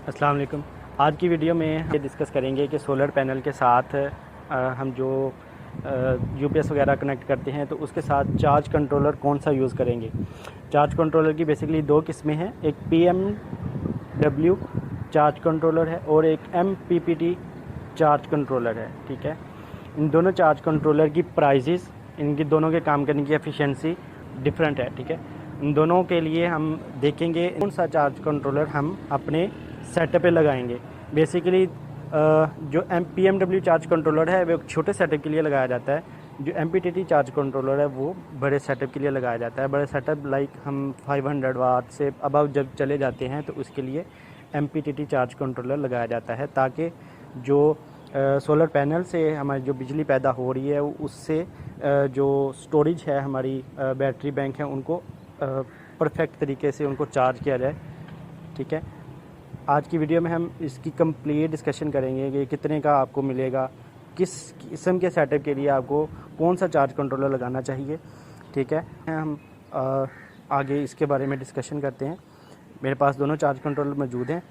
अस्सलाम वालेकुम। आज की वीडियो में ये डिस्कस करेंगे कि सोलर पैनल के साथ हम जो यूपीएस वगैरह कनेक्ट करते हैं तो उसके साथ चार्ज कंट्रोलर कौन सा यूज़ करेंगे। चार्ज कंट्रोलर की बेसिकली दो किस्में हैं, एक पीएमडब्ल्यू चार्ज कंट्रोलर है और एक एमपीपीटी चार्ज कंट्रोलर है। ठीक है, इन दोनों चार्ज कंट्रोलर की प्राइजेस, इनकी दोनों के काम करने की एफिशिएंसी डिफरेंट है। ठीक है, इन दोनों के लिए हम देखेंगे कौन सा चार्ज कंट्रोलर हम अपने सेटअप पे लगाएंगे। बेसिकली जो पीएमडब्ल्यू चार्ज कंट्रोलर है वो एक छोटे सेटअप के लिए लगाया जाता है, जो एमपीटीटी चार्ज कंट्रोलर है वो बड़े सेटअप के लिए लगाया जाता है। बड़े सेटअप लाइक हम 500 वाट से अबव जब चले जाते हैं तो उसके लिए एमपीटीटी चार्ज कंट्रोलर लगाया जाता है, ताकि जो सोलर पैनल से हमारी जो बिजली पैदा हो रही है उससे जो स्टोरेज है हमारी बैटरी बैंक है उनको परफेक्ट तरीके से उनको चार्ज किया जाए। ठीक है, आज की वीडियो में हम इसकी कंप्लीट डिस्कशन करेंगे कि कितने का आपको मिलेगा, किस किस्म के सेटअप के लिए आपको कौन सा चार्ज कंट्रोलर लगाना चाहिए। ठीक है, हम आगे इसके बारे में डिस्कशन करते हैं। मेरे पास दोनों चार्ज कंट्रोलर मौजूद हैं।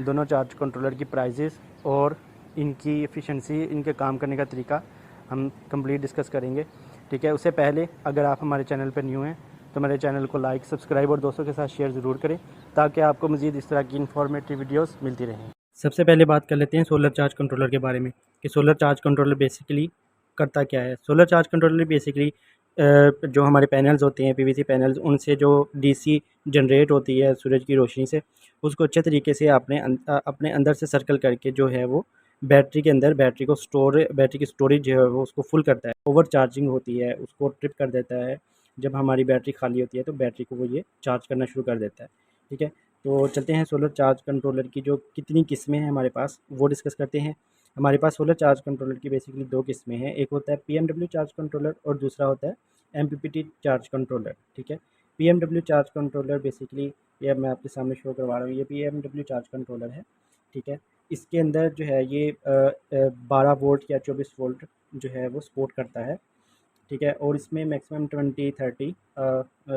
दोनों चार्ज कंट्रोलर की प्राइजेस और इनकी एफिशिएंसी, इनके काम करने का तरीका हम कंप्लीट डिस्कस करेंगे। ठीक है, उससे पहले अगर आप हमारे चैनल पर न्यू हैं तो मेरे चैनल को लाइक, सब्सक्राइब और दोस्तों के साथ शेयर ज़रूर करें, ताकि आपको मज़ीद इस तरह की इन्फॉर्मेटिव वीडियोस मिलती रहें। सबसे पहले बात कर लेते हैं सोलर चार्ज कंट्रोलर के बारे में कि सोलर चार्ज कंट्रोलर बेसिकली करता क्या है। सोलर चार्ज कंट्रोलर बेसिकली जो हमारे पैनल्स होते हैं, पीवीसी पैनल्स, उनसे जो डीसी जनरेट होती है सूरज की रोशनी से, उसको अच्छे तरीके से अपने अंदर से सर्कल करके जो है वो बैटरी के अंदर बैटरी की स्टोरेज जो है वो उसको फुल करता है। ओवर चार्जिंग होती है उसको ट्रिप कर देता है। जब हमारी बैटरी खाली होती है तो बैटरी को वो ये चार्ज करना शुरू कर देता है। ठीक है, तो चलते हैं सोलर चार्ज कंट्रोलर की जो कितनी किस्में हैं हमारे पास वो डिस्कस करते हैं। हमारे पास सोलर चार्ज कंट्रोलर की बेसिकली दो किस्में हैं, एक होता है पीएमडब्ल्यू चार्ज कंट्रोलर और दूसरा होता है एमपीपीटी चार्ज कंट्रोलर। ठीक है, पीएमडब्ल्यू चार्ज कंट्रोलर बेसिकली ये मैं आपके सामने शो करवा रहा हूँ, ये पीएमडब्ल्यू चार्ज कंट्रोलर है। ठीक है, इसके अंदर जो है ये 12 वोल्ट या 24 वोल्ट जो है वो सपोर्ट करता है। ठीक है, और इसमें मैक्सिमम 20, 30,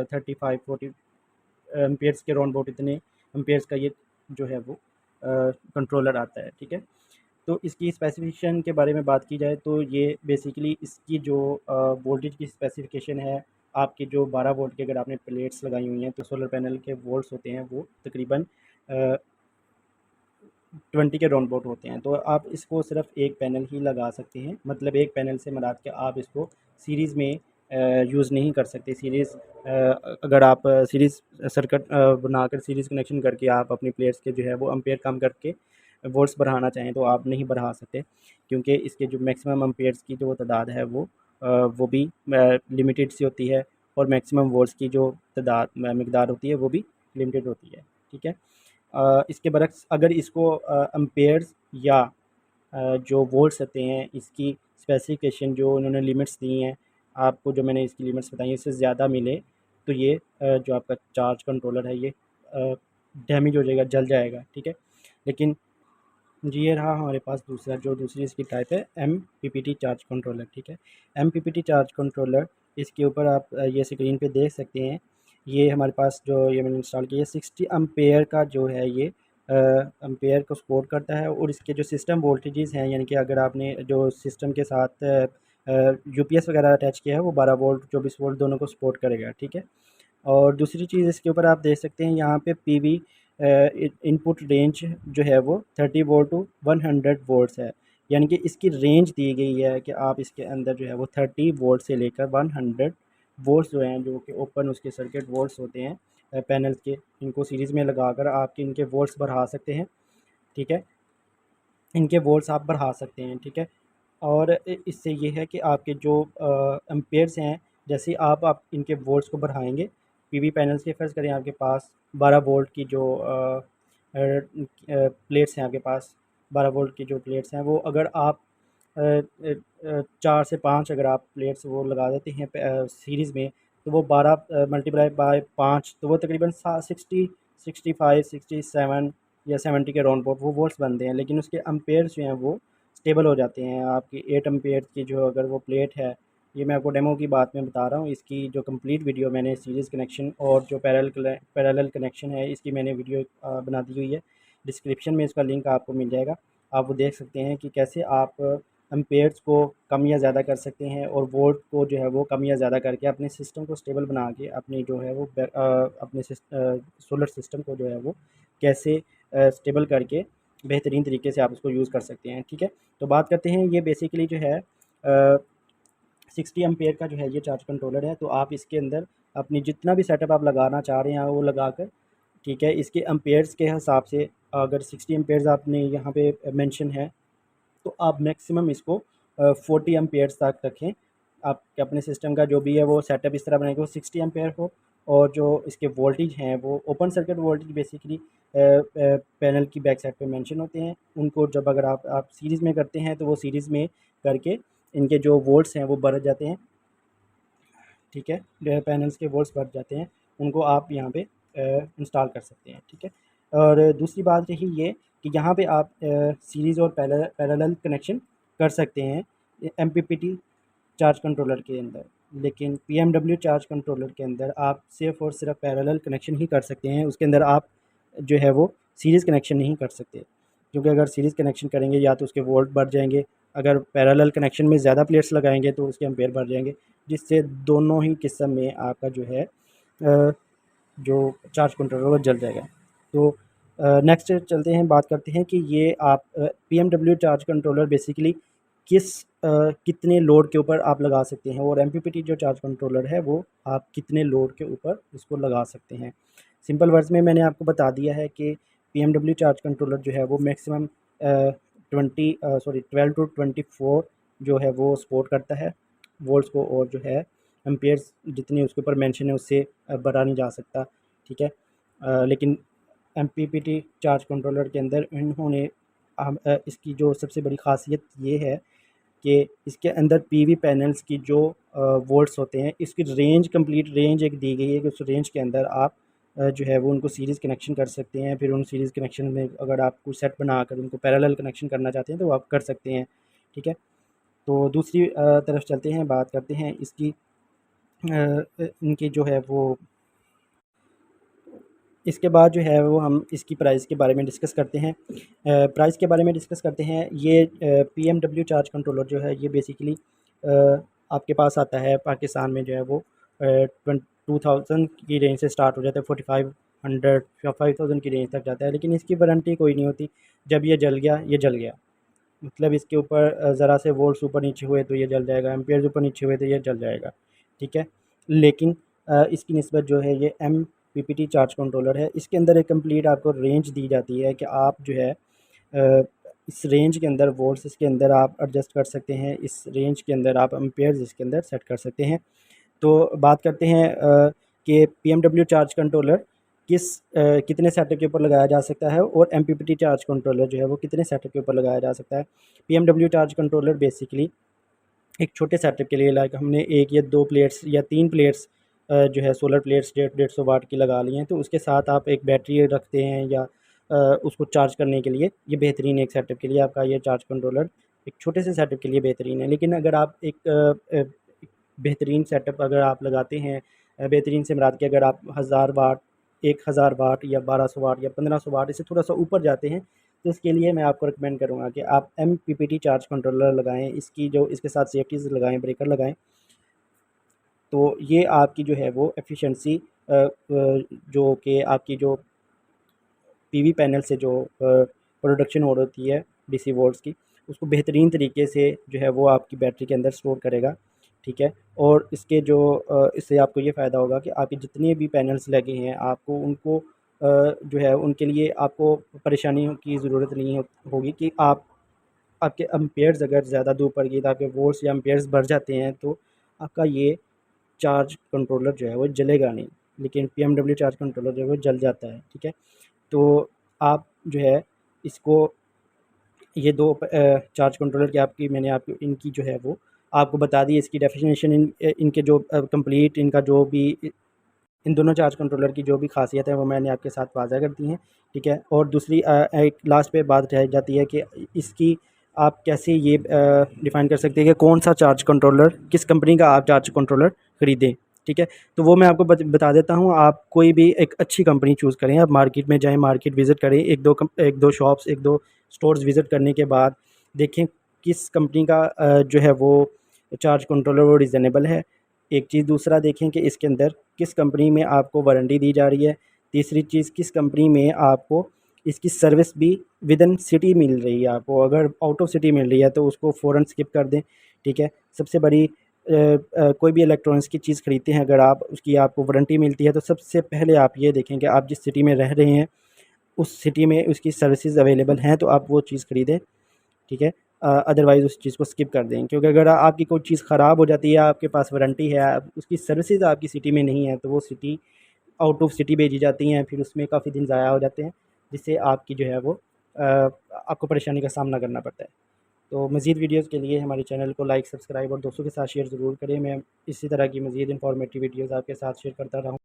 35, 40 एम्पेयर्स के राउंड अबाउट इतने एम्पेयर्स का ये जो है वो कंट्रोलर आता है। ठीक है, तो इसकी स्पेसिफिकेशन के बारे में बात की जाए तो ये बेसिकली इसकी जो वोल्टेज की स्पेसिफिकेशन है, आपके जो 12 वोल्ट के अगर आपने प्लेट्स लगाई हुई हैं तो सोलर पैनल के वोल्ट्स होते हैं वो तकरीबन 20 के राउंड अबाउट होते हैं। तो आप इसको सिर्फ एक पैनल ही लगा सकते हैं, मतलब एक पैनल से मुराद के आप इसको सीरीज़ में यूज़ नहीं कर सकते। अगर आप सीरीज़ सर्किट बनाकर सीरीज़ कनेक्शन करके आप अपनी प्लेट्स के जो है वो एम्पेयर कम करके वोल्ट्स बढ़ाना चाहें तो आप नहीं बढ़ा सकते, क्योंकि इसके जो मैक्सिमम एम्पेयर्स की जो तादाद है वो भी लिमिटेड सी होती है, और मैक्सिमम वोल्ट्स की जो मकदार होती है वो भी लिमिटेड होती है। ठीक है, इसके बरक्स अगर इसको एम्पेयर्स या जो वोल्ट्स होते हैं इसकी स्पेसिफिकेशन जो उन्होंने लिमिट्स दी हैं आपको, जो मैंने इसकी लिमिट्स बताई हैं, इससे ज़्यादा मिले तो ये जो आपका चार्ज कंट्रोलर है ये डैमेज हो जाएगा, जल जाएगा। ठीक है, लेकिन जी ये रहा हमारे पास दूसरी इसकी टाइप है एमपीपीटी चार्ज कंट्रोलर। ठीक है, एमपीपीटी चार्ज कंट्रोलर, इसके ऊपर आप ये स्क्रीन पे देख सकते हैं, ये हमारे पास जो ये मैंने इंस्टॉल किया है 60 एम्पेयर का जो है ये एम्पेयर को सपोर्ट करता है। और इसके जो सिस्टम वोल्टेजेस हैं, यानी कि अगर आपने जो सिस्टम के साथ यूपीएस वगैरह अटैच किया है वो 12 वोल्ट 24 वोल्ट दोनों को सपोर्ट करेगा। ठीक है, और दूसरी चीज़ इसके ऊपर आप देख सकते हैं यहाँ पे पीवी इनपुट रेंज जो है वो 30 वोल्ट टू 100 वोल्ट्स है, यानी कि इसकी रेंज दी गई है कि आप इसके अंदर जो है वो 30 वोल्ट से लेकर 100 वोल्ट्स जो हैं, जो कि ओपन उसके सर्किट वोल्ट्स होते हैं पैनल्स के, इनको सीरीज़ में लगाकर आपके इनके वोल्ट्स बढ़ा सकते हैं। ठीक है, इनके वोल्ट्स आप बढ़ा सकते हैं। ठीक है, और इससे ये है कि आपके जो एम्पेयर्स हैं, जैसे आप इनके वोल्ट्स को बढ़ाएंगे, पीवी पैनल्स के फ़र्ज़ करें आपके पास 12 वोल्ट की जो प्लेट्स हैं, आपके पास 12 वोल्ट की जो प्लेट्स हैं वो अगर आप 4 से 5 अगर आप प्लेट्स वो लगा देते हैं सीरीज़ में, तो वो 12 मल्टीप्लाई बाय 5 तो वो तकरीबन 60, 65, 67 या 70 के राउंड अबाउट वो वोल्ट्स बनते हैं। लेकिन उसके एम्पेयर्स जो हैं वो स्टेबल हो जाते हैं। आपकी 8 एम्पेयर की जो अगर वो प्लेट है, ये मैं आपको डेमो की बात में बता रहा हूँ, इसकी जो कंप्लीट वीडियो मैंने सीरीज़ कनेक्शन और जो पैरेलल कनेक्शन है इसकी मैंने वीडियो बना दी हुई है, डिस्क्रिप्शन में इसका लिंक आपको मिल जाएगा, आप वो देख सकते हैं कि कैसे आप एम्पेयर्स को कम या ज़्यादा कर सकते हैं और वोल्ट को जो है वो कम या ज़्यादा करके अपने सिस्टम को स्टेबल बना के अपनी जो है वो अपने सोलर सिस्टम को जो है वो कैसे स्टेबल करके बेहतरीन तरीके से आप उसको यूज़ कर सकते हैं। ठीक है, तो बात करते हैं, ये बेसिकली जो है 60 एम्पेयर का जो है ये चार्ज कंट्रोलर है। तो आप इसके अंदर अपनी जितना भी सेटअप आप लगाना चाह रहे हैं वो लगा कर, ठीक है, इसके एम्पेयर्स के हिसाब से अगर 60 एम्पेयर्स आपने यहाँ पे मेंशन है तो आप मैक्सिमम इसको 40 एम्पेयर्स तक रखें। आप अपने सिस्टम का जो भी है वो सेटअप इस तरह बनाए कि वो 60 एम्पेयर हो, और जो इसके वोल्टेज हैं वो open circuit voltage basically panel की बैक साइड पे मेंशन होते हैं। उनको जब अगर आप सीरीज़ में करते हैं तो वो सीरीज़ में करके इनके जो वोल्ट्स हैं वो बढ़ जाते हैं। ठीक है, पैनल्स के वोल्ट्स बढ़ जाते हैं, उनको आप यहाँ पे इंस्टॉल कर सकते हैं। ठीक है, और दूसरी बात रही ये कि यहाँ पे आप सीरीज़ और पैरेलल कनेक्शन कर सकते हैं एमपीपीटी चार्ज कंट्रोलर के अंदर, लेकिन पीएमडब्ल्यू चार्ज कंट्रोलर के अंदर आप सिर्फ और सिर्फ पैरेलल कनेक्शन ही कर सकते हैं। उसके अंदर आप जो है वो सीरीज़ कनेक्शन नहीं कर सकते, क्योंकि अगर सीरीज़ कनेक्शन करेंगे या तो उसके वोल्ट बढ़ जाएंगे, अगर पैरेलल कनेक्शन में ज़्यादा प्लेट्स लगाएंगे तो उसके एम्पेयर बढ़ जाएंगे, जिससे दोनों ही किस्म में आपका जो है जो चार्ज कंट्रोलर वो जल जाएगा। तो नेक्स्ट चलते हैं, बात करते हैं कि ये आप पीएमडब्ल्यू चार्ज कंट्रोलर बेसिकली कितने लोड के ऊपर आप लगा सकते हैं, और एमपीपीटी जो चार्ज कंट्रोलर है वो आप कितने लोड के ऊपर इसको लगा सकते हैं। सिंपल वर्ड्स में मैंने आपको बता दिया है कि पीएमडब्ल्यू चार्ज कंट्रोलर जो है वो मैक्सिमम 12 टू 24 जो है वो सपोर्ट करता है वोल्ट्स को, और जो है एम्पेयर्स जितने उसके ऊपर मेंशन है उससे बढ़ा नहीं जा सकता। ठीक है, लेकिन एमपीपीटी चार्ज कंट्रोलर के अंदर इन्होंने इसकी जो सबसे बड़ी ख़ासियत ये है कि इसके अंदर पीवी पैनल्स की जो वोल्ट्स होते हैं, इसकी रेंज कंप्लीट रेंज एक दी गई है कि उस रेंज के अंदर आप जो है वो उनको सीरीज़ कनेक्शन कर सकते हैं। फिर उन सीरीज़ कनेक्शन में अगर आप कुछ सेट बनाकर उनको पैरेलल कनेक्शन करना चाहते हैं तो आप कर सकते हैं। ठीक है, तो दूसरी तरफ चलते हैं, बात करते हैं इसकी इनकी जो है वो, इसके बाद जो है वो हम इसकी प्राइस के बारे में डिस्कस करते हैं। प्राइस के बारे में डिस्कस करते हैं। ये पीएमडब्ल्यू चार्ज कंट्रोलर जो है ये बेसिकली आपके पास आता है पाकिस्तान में जो है वो 2000 की रेंज से स्टार्ट हो जाता है, 4500 या 5000 की रेंज तक जाता है, लेकिन इसकी वारंटी कोई नहीं होती। जब ये जल गया ये जल गया, मतलब इसके ऊपर ज़रा से वोल्ट्स ऊपर नीचे हुए तो ये जल जाएगा, एम्पेयर्स ऊपर नीचे हुए तो ये जल जाएगा। ठीक है, लेकिन इसकी निस्बत जो है ये एमपीपीटी चार्ज कंट्रोलर है, इसके अंदर एक कंप्लीट आपको रेंज दी जाती है कि आप जो है इस रेंज के अंदर वोल्ट्स इसके अंदर आप एडजस्ट कर सकते हैं, इस रेंज के अंदर आप एम्पेयर्स इसके अंदर सेट कर सकते हैं। तो बात करते हैं कि पीएमडब्ल्यू चार्ज कंट्रोलर कितने सेटअप के ऊपर लगाया जा सकता है, और एमपीपीटी चार्ज कंट्रोलर जो है वो कितने सेटअप के ऊपर लगाया जा सकता है। पीएमडब्ल्यू चार्ज कंट्रोलर बेसिकली एक छोटे सेटअप के लिए, लाइक हमने एक या दो प्लेट्स या तीन प्लेट्स जो है सोलर प्लेट्स 150 वाट की लगा ली हैं, तो उसके साथ आप एक बैटरी रखते हैं या उसको चार्ज करने के लिए ये बेहतरीन एक सेटअप के लिए आपका ये चार्ज कंट्रोलर एक छोटे से सेटअप के लिए बेहतरीन है। लेकिन अगर आप एक बेहतरीन सेटअप अगर आप लगाते हैं, बेहतरीन से मुराद कि अगर आप 1000 वाट 1000 वाट या 1200 वाट या 1500 वाट इससे थोड़ा सा ऊपर जाते हैं, तो इसके लिए मैं आपको रिकमेंड करूँगा कि आप एमपीपीटी चार्ज कंट्रोलर लगाएं, इसकी जो इसके साथ सेफ्टीज़ लगाएं, ब्रेकर लगाएं, तो ये आपकी जो है वो एफिशिएंसी जो कि आपकी जो पीवी पैनल से जो प्रोडक्शन हो होती है डीसी वोल्ट्स की, उसको बेहतरीन तरीके से जो है वो आपकी बैटरी के अंदर स्टोर करेगा। ठीक है, और इसके जो इससे आपको ये फ़ायदा होगा कि आपके जितने भी पैनल्स लगे हैं आपको उनको जो है उनके लिए आपको परेशानी की ज़रूरत नहीं होगी कि आपके एम्पेयर्स अगर ज़्यादा दूर पड़ गई तो आपके वोल्ट्स या एम्पेयर्स बढ़ जाते हैं तो आपका ये चार्ज कंट्रोलर जो है वो जलेगा नहीं, लेकिन पीएमडब्ल्यू चार्ज कंट्रोलर जो है वो जल जाता है। ठीक है, तो आप जो है इसको ये दो चार्ज कंट्रोलर की आपकी मैंने आपको इनकी जो है वो आपको बता दी, इसकी डेफिनेशन इनके जो कंप्लीट इनका जो भी इन दोनों चार्ज कंट्रोलर की जो भी खासियत है वो मैंने आपके साथ वाज़ा कर दी हैं। ठीक है, और दूसरी एक लास्ट पे बात रह जाती है कि इसकी आप कैसे ये डिफ़ाइन कर सकते हैं कि कौन सा चार्ज कंट्रोलर किस कंपनी का आप चार्ज कंट्रोलर ख़रीदें। ठीक है। तो वो मैं आपको बता देता हूँ। आप कोई भी एक अच्छी कंपनी चूज़ करें, आप मार्केट में जाएँ, मार्केट विज़िट करें, एक दो शॉप्स, एक दो स्टोर्स विज़िट करने के बाद देखें किस कंपनी का जो है वो चार्ज कंट्रोलर वो रीज़नेबल है। एक चीज़, दूसरा देखें कि इसके अंदर किस कंपनी में आपको वारंटी दी जा रही है। तीसरी चीज़, किस कंपनी में आपको इसकी सर्विस भी विदिन सिटी मिल रही है। आपको अगर आउट ऑफ सिटी मिल रही है तो उसको फ़ौरन स्किप कर दें, ठीक है। सबसे बड़ी कोई भी इलेक्ट्रॉनिक्स की चीज़ ख़रीदते हैं, अगर आप उसकी आपको वारंटी मिलती है तो सबसे पहले आप ये देखें कि आप जिस सिटी में रह रहे हैं उस सिटी में उसकी सर्विसेज अवेलेबल हैं तो आप वो चीज़ ख़रीदें, ठीक है। अदरवाइज़ उस चीज़ को स्किप कर दें, क्योंकि अगर आपकी कोई चीज़ ख़राब हो जाती है, आपके पास वारंटी है, उसकी सर्विसेज आपकी सिटी में नहीं है, तो वो सिटी आउट ऑफ सिटी भेजी जाती हैं, फिर उसमें काफ़ी दिन ज़ाया हो जाते हैं, जिससे आपकी जो है वो आपको परेशानी का सामना करना पड़ता है। तो मज़ीद वीडियोज़ के लिए हमारे चैनल को लाइक, सब्सक्राइब और दोस्तों के साथ शेयर ज़रूर करें। मैं इसी तरह की मज़ीद इन्फॉर्मेटिव वीडियोज़ आपके साथ शेयर करता रहूँ।